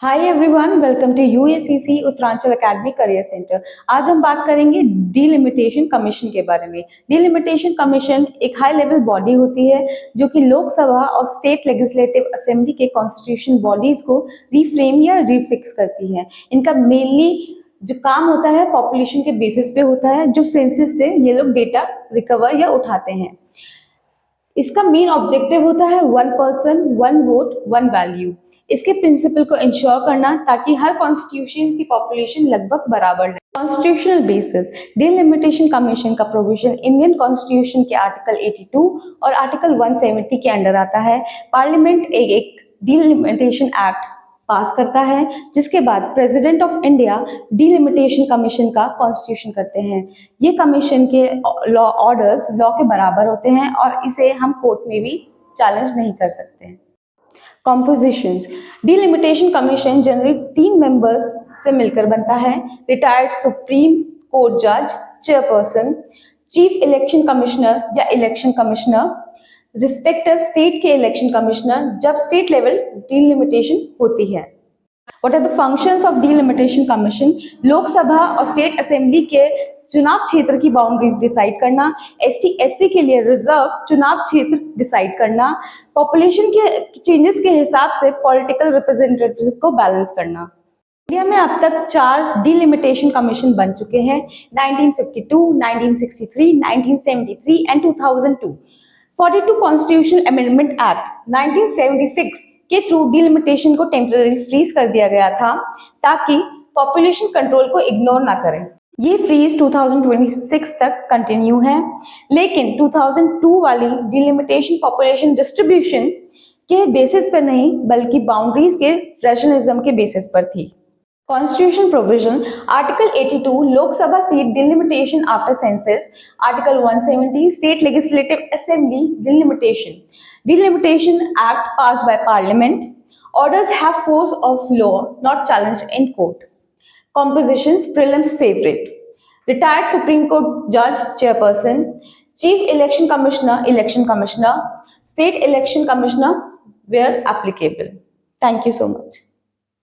Hi everyone, welcome to USCC Uttaranchal academy career centre. आज हम बात करेंगे डीलिमिटेशन कमीशन के बारे में। डीलिमिटेशन कमीशन एक हाई लेवल बॉडी होती है जो कि लोकसभा और स्टेट लेजिस्लेटिव असेंबली के कॉन्स्टिट्यूशन बॉडीज को रिफ्रेम या रिफिक्स करती है। इनका मेनली जो काम होता है पॉपुलेशन के बेसिस पे होता है, जो सेंसस से ये लोग डेटा रिकवर या उठाते हैं। इसका मेन ऑब्जेक्टिव होता है one person one vote one value. इसके प्रिंसिपल को इंश्योर करना ताकि हर कॉन्स्टिट्यूशन की पॉपुलेशन लगभग बराबर है। कॉन्स्टिट्यूशनल बेसिस डीलिमिटेशन कमीशन का प्रोविजन इंडियन कॉन्स्टिट्यूशन के आर्टिकल 82 और आर्टिकल 170 के अंडर आता है। पार्लियामेंट एक डीलिमिटेशन एक्ट पास करता है, जिसके बाद president of India delimitation commission का कॉन्स्टिट्यूशन करते हैं। ये कमीशन के लॉ ऑर्डर्स लॉ के बराबर होते हैं और इसे हम कोर्ट में भी चैलेंज नहीं कर सकते हैं। Compositions delimitation commission generally 3 members से मिलकर बनता है। रिटायर्ड सुप्रीम कोर्ट जज, चेयरपर्सन, चीफ इलेक्शन कमिश्नर या इलेक्शन कमिश्नर, रिस्पेक्टिव स्टेट के इलेक्शन कमिश्नर जब स्टेट लेवल डीलिमिटेशन होती है। What are the functions of delimitation commission? Lok Sabha और स्टेट असेंबली के चुनाव क्षेत्र की बाउंड्रीज डिसाइड करना, ST/SC के लिए रिजर्व चुनाव क्षेत्र डिसाइड करना, पॉपुलेशन के चेंजेस के हिसाब से पॉलिटिकल रिप्रेजेंटेटिव को बैलेंस करना। इंडिया में अब तक 4 डीलिमिटेशन कमीशन बन चुके हैं, 1952, 1963, 1973 एंड 2002। 42 कॉन्स्टिट्यूशनल अमेंडमेंट एक्ट 1976 के थ्रू डीलिमिटेशन को टेम्पररी फ्रीज कर दिया गया था ताकि पॉपुलेशन कंट्रोल को इग्नोर ना करें। ये फ्रीज 2026 तक कंटिन्यू है, लेकिन 2002 वाली डीलिमिटेशन पॉपुलेशन डिस्ट्रीब्यूशन के बेसिस पर नहीं बल्कि बाउंड्रीज के रैशनलिज्म के बेसिस पर थी। Constitution provision article 82 Lok Sabha seat delimitation after census, article 170 state legislative assembly delimitation act passed by parliament. Orders have force of law, not challenged in court. Compositions prelims favorite, retired Supreme Court judge chairperson, chief election commissioner, state election commissioner where applicable. Thank you so much.